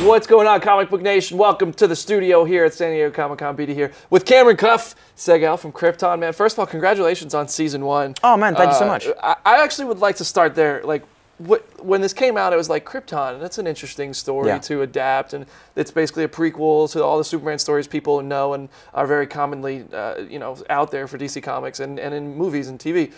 What's going on, Comic Book Nation? Welcome to the studio here at San Diego Comic-Con. BD here with Cameron Cuffe, Segal from Krypton. Man, first of all, congratulations on season 1. Oh man, thank you so much. I actually would like to start there. Like, when this came out, it was like Krypton. That's an interesting story to adapt, and it's basically a prequel to all the Superman stories people know and are very commonly, out there for DC Comics and in movies and TV.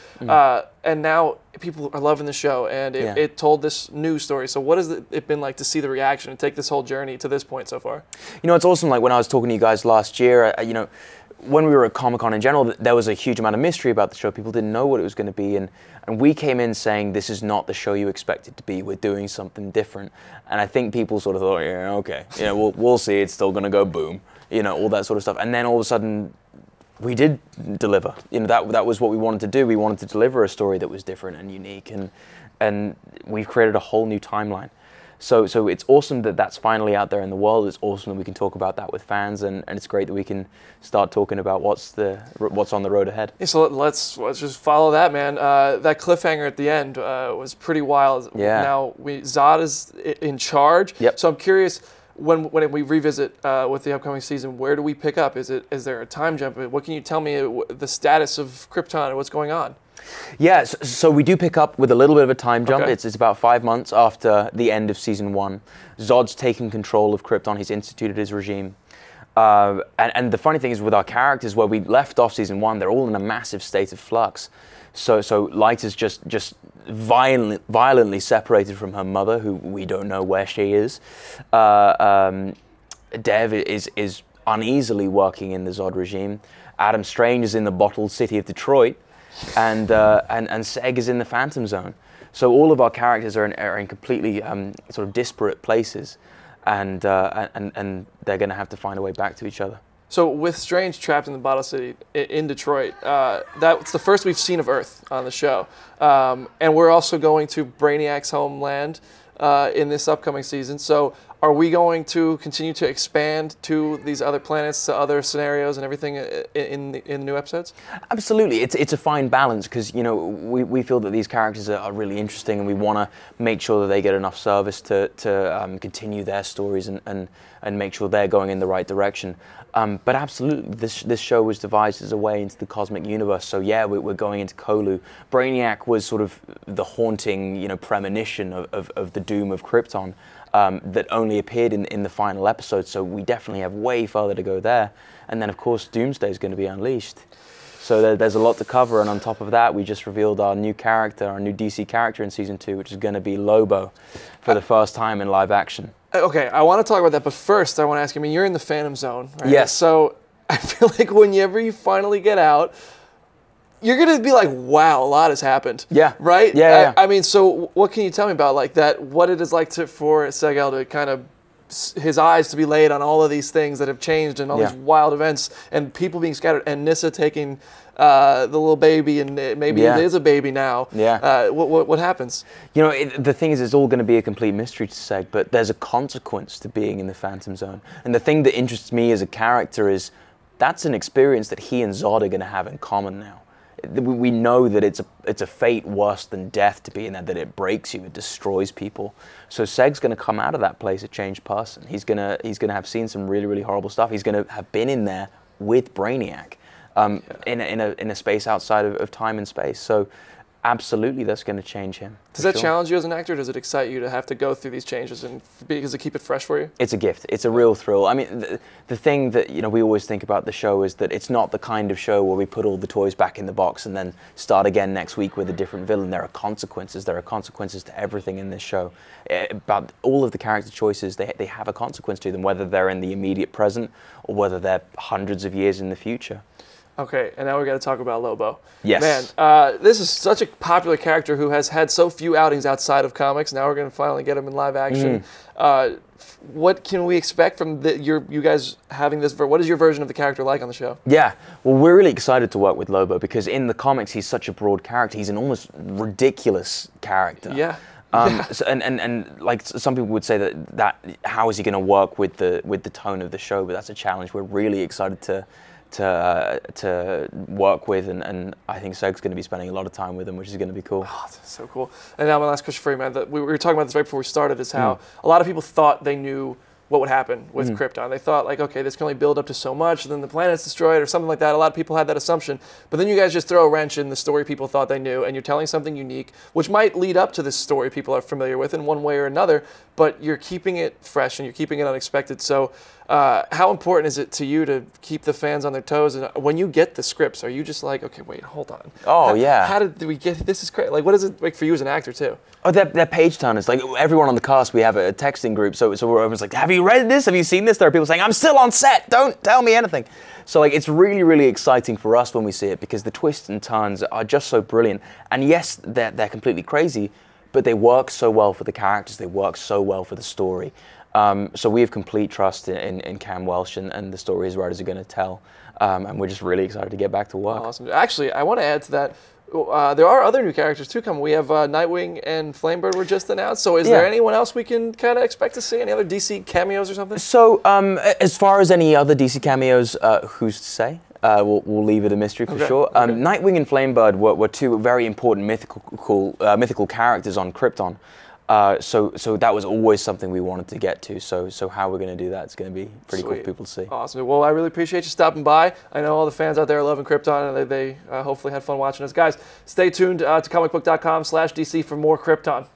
And now people are loving the show, and it told this new story. So what has it been like to see the reaction and take this whole journey to this point so far? You know, it's awesome. Like when I was talking to you guys last year, when we were at Comic-Con in general, there was a huge amount of mystery about the show. People didn't know what it was going to be, and we came in saying, this is not the show you expect it to be. We're doing something different. And I think people sort of thought, yeah, okay, we'll see. It's still going to go boom, all that sort of stuff. And then all of a sudden, we did deliver. That was what we wanted to do. We wanted to deliver a story that was different and unique, and we've created a whole new timeline. So it's awesome that that's finally out there in the world. It's awesome that we can talk about that with fans, and it's great that we can start talking about what's on the road ahead. Yeah, so let's just follow that, man. That cliffhanger at the end was pretty wild. Yeah. Now Zod is in charge. Yep. So I'm curious, when we revisit with the upcoming season, where do we pick up? Is there a time jump? What can you tell me the status of Krypton and what's going on? Yeah, so we do pick up with a little bit of a time jump. Okay. It's about 5 months after the end of season 1. Zod's taken control of Krypton. He's instituted his regime. And the funny thing is with our characters, where we left off season 1, they're all in a massive state of flux. So Light is just violently separated from her mother, who we don't know where she is. Dev is uneasily working in the Zod regime. Adam Strange is in the bottled city of Detroit. And Seg is in the Phantom Zone. So all of our characters are in completely sort of disparate places, and they're going to have to find a way back to each other. So with Strange trapped in the bottle city in Detroit, that's the first we've seen of Earth on the show. And we're also going to Brainiac's homeland in this upcoming season. So are we going to continue to expand to these other planets, to other scenarios and everything in the new episodes? Absolutely. It's a fine balance, because we feel that these characters are really interesting, and we want to make sure that they get enough service to continue their stories and make sure they're going in the right direction. But absolutely, this show was devised as a way into the cosmic universe. So yeah, we're going into Kolu. Brainiac was sort of the haunting, premonition of the doom of Krypton. That only appeared in the final episode, so we definitely have way further to go there. And then, of course, Doomsday is going to be unleashed. So there's a lot to cover, and on top of that, we just revealed our new character, our new DC character in Season 2, which is going to be Lobo for the first time in live action. Okay, I want to talk about that, but first I want to ask you, you're in the Phantom Zone, right? Yes. So I feel like whenever you finally get out, you're going to be like, wow, a lot has happened. Yeah. Right? Yeah. I mean, so what can you tell me about like that, what it is like for Segal to kind of, his eyes to be laid on all of these things that have changed and all these wild events and people being scattered, and Nyssa taking the little baby, and maybe it is a baby now. Yeah. What happens? The thing is, it's all going to be a complete mystery to Seg, but there's a consequence to being in the Phantom Zone. And the thing that interests me as a character is that's an experience that he and Zod are going to have in common now. We know that it's a fate worse than death to be in there, that it breaks you, it destroys people. So Seg's going to come out of that place a changed person. He's gonna have seen some really, really horrible stuff. He's going to have been in there with Brainiac in a space outside of time and space. So absolutely, that's going to change him. Does that challenge you as an actor? Does it excite you to have to go through these changes, and because to keep it fresh for you? It's a gift. It's a real thrill. I mean, the thing that we always think about the show is that it's not the kind of show where we put all the toys back in the box and then start again next week with a different villain. There are consequences. There are consequences to everything in this show. But all of the character choices, they have a consequence to them, whether they're in the immediate present or whether they're hundreds of years in the future. Okay, and now we got to talk about Lobo. Yes. Man, this is such a popular character who has had so few outings outside of comics. Now we're going to finally get him in live action. What can we expect from you guys having this? What is your version of the character like on the show? Yeah, well, we're really excited to work with Lobo, because in the comics he's such a broad character. He's an almost ridiculous character. Yeah. So, and like some people would say that how is he going to work with the tone of the show? But that's a challenge. We're really excited to work with, and I think Seg's going to be spending a lot of time with him, which is going to be cool. Oh, that's so cool. And now my last question for you, man. We were talking about this right before we started, is how a lot of people thought they knew what would happen with Krypton. They thought like, okay, this can only build up to so much, and then the planet's destroyed or something like that. A lot of people had that assumption. But then you guys just throw a wrench in the story people thought they knew, and you're telling something unique, which might lead up to this story people are familiar with in one way or another, but you're keeping it fresh and you're keeping it unexpected. So how important is it to you to keep the fans on their toes? And when you get the scripts, are you just like, okay, wait, hold on. Oh, yeah. How did we get, this is crazy. Like, what is it like for you as an actor too? Oh, they're page turners. Like everyone on the cast, we have a texting group, so we're always like, have you read this? Have you seen this? There are people saying, I'm still on set, don't tell me anything. So like, it's really, really exciting for us when we see it because the twists and turns are just so brilliant. And yes, they're completely crazy, but they work so well for the characters, they work so well for the story. So we have complete trust in Cam Welsh and the story his writers are going to tell. And we're just really excited to get back to work. Awesome. Actually, I want to add to that. There are other new characters too coming. We have Nightwing and Flamebird were just announced. So is there anyone else we can kind of expect to see? Any other DC cameos or something? So as far as any other DC cameos, who's to say? We'll leave it a mystery for sure. Nightwing and Flamebird were two very important mythical characters on Krypton. So that was always something we wanted to get to. So how we're going to do that is going to be pretty cool for people to see. Awesome. Well, I really appreciate you stopping by. I know all the fans out there are loving Krypton, and they hopefully had fun watching us. Guys, stay tuned to Comicbook.com/DC for more Krypton.